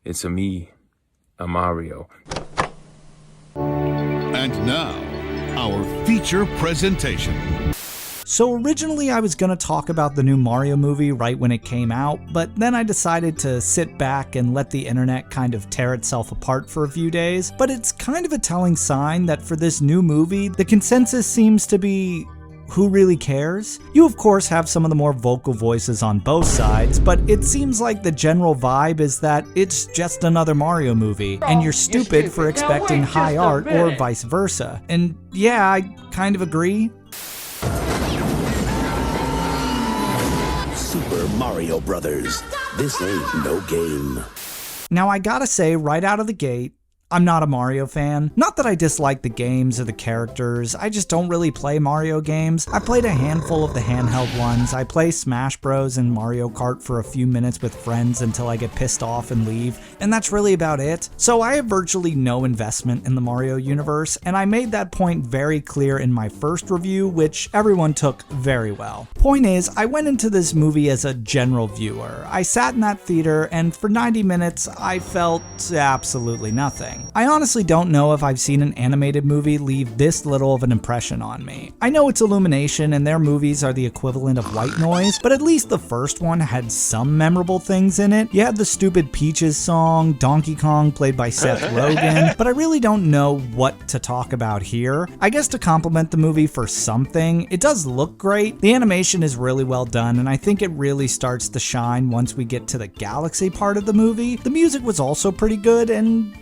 It's a me, a Mario. And now, our feature presentation. So originally I was gonna talk about the new Mario movie right when it came out, but then I decided to sit back and let the internet kind of tear itself apart for a few days. But it's kind of a telling sign that for this new movie, the consensus seems to be, who really cares? You of course have some of the more vocal voices on both sides, but it seems like the general vibe is that it's just another Mario movie, and you're stupid for expecting high art or vice versa. And yeah, I kind of agree. Super Mario Brothers. This ain't no game. Now I gotta say right out of the gate, I'm not a Mario fan. Not that I dislike the games or the characters, I just don't really play Mario games. I played a handful of the handheld ones. I play Smash Bros and Mario Kart for a few minutes with friends until I get pissed off and leave, and that's really about it. So I have virtually no investment in the Mario universe, and I made that point very clear in my first review, which everyone took very well. Point is, I went into this movie as a general viewer. I sat in that theater, and for 90 minutes, I felt absolutely nothing. I honestly don't know if I've seen an animated movie leave this little of an impression on me. I know it's Illumination and their movies are the equivalent of white noise, but at least the first one had some memorable things in it. You had the stupid Peaches song, Donkey Kong played by Seth Rogen, but I really don't know what to talk about here. I guess to compliment the movie for something, it does look great. The animation is really well done, and I think it really starts to shine once we get to the galaxy part of the movie. The music was also pretty good, and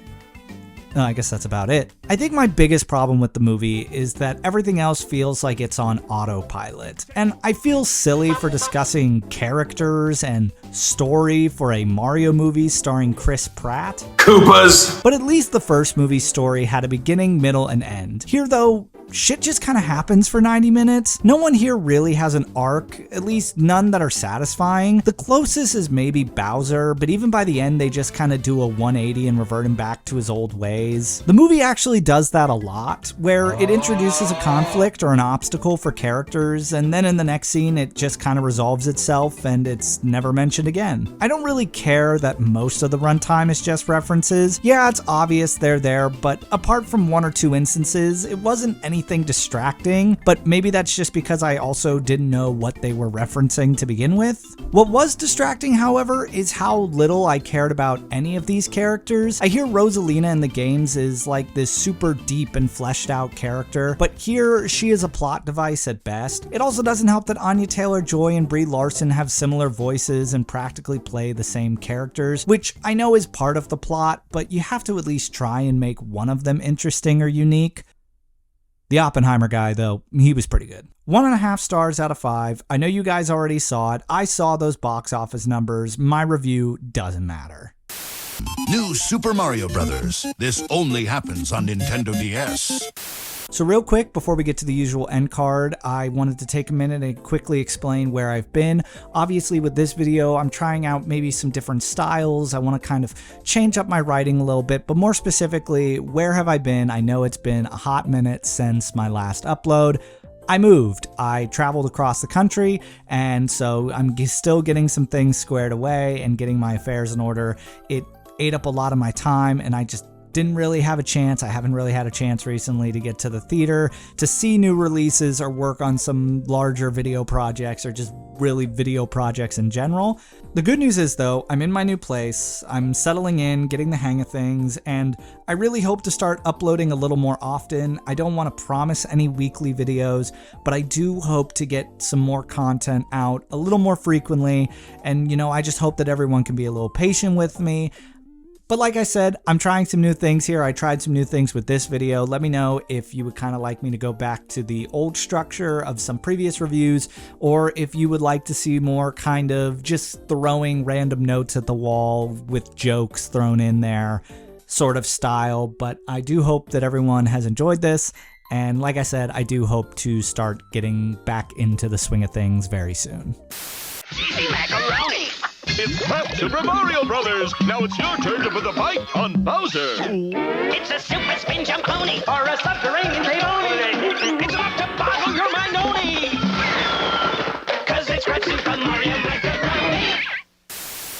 I guess that's about it. I think my biggest problem with the movie is that everything else feels like it's on autopilot. And I feel silly for discussing characters and story for a Mario movie starring Chris Pratt. Koopas! But at least the first movie's story had a beginning, middle, and end. Here though, shit just kind of happens for 90 minutes. No one here really has an arc, at least none that are satisfying. The closest is maybe Bowser, but even by the end they just kind of do a 180 and revert him back to his old ways. The movie actually does that a lot, where it introduces a conflict or an obstacle for characters, and then in the next scene it just kind of resolves itself and it's never mentioned again. I don't really care that most of the runtime is just references. Yeah, it's obvious they're there, but apart from one or two instances, it wasn't anything distracting, but maybe that's just because I also didn't know what they were referencing to begin with. What was distracting, however, is how little I cared about any of these characters. I hear Rosalina in the games is like this super deep and fleshed out character, but here she is a plot device at best. It also doesn't help that Anya Taylor-Joy and Brie Larson have similar voices and practically play the same characters, which I know is part of the plot, but you have to at least try and make one of them interesting or unique. The Oppenheimer guy, though, he was pretty good. 1.5 stars out of 5. I know you guys already saw it. I saw those box office numbers. My review doesn't matter. New Super Mario Brothers. This only happens on Nintendo DS. So real quick, before we get to the usual end card, I wanted to take a minute and quickly explain where I've been. Obviously with this video, I'm trying out maybe some different styles. I want to kind of change up my writing a little bit, but more specifically, where have I been? I know it's been a hot minute since my last upload. I moved. I traveled across the country, and so I'm still getting some things squared away and getting my affairs in order. It ate up a lot of my time, and I just didn't really have a chance. I haven't really had a chance recently to get to the theater, to see new releases or work on some larger video projects or just really video projects in general. The good news is though, I'm in my new place, I'm settling in, getting the hang of things, and I really hope to start uploading a little more often. I don't want to promise any weekly videos, but I do hope to get some more content out a little more frequently, and you know, I just hope that everyone can be a little patient with me. But like I said, I'm trying some new things here. I tried some new things with this video. Let me know if you would kind of like me to go back to the old structure of some previous reviews, or if you would like to see more kind of just throwing random notes at the wall with jokes thrown in there sort of style. But I do hope that everyone has enjoyed this. And like I said, I do hope to start getting back into the swing of things very soon. Cheesy macaroni! It's Crap Super Mario Brothers! Now it's your turn to put the fight on Bowser! It's a super spin jump pony or a subterranean pony! It's about to boggle your mind only! 'Cause it's Crap Super Mario Brothers!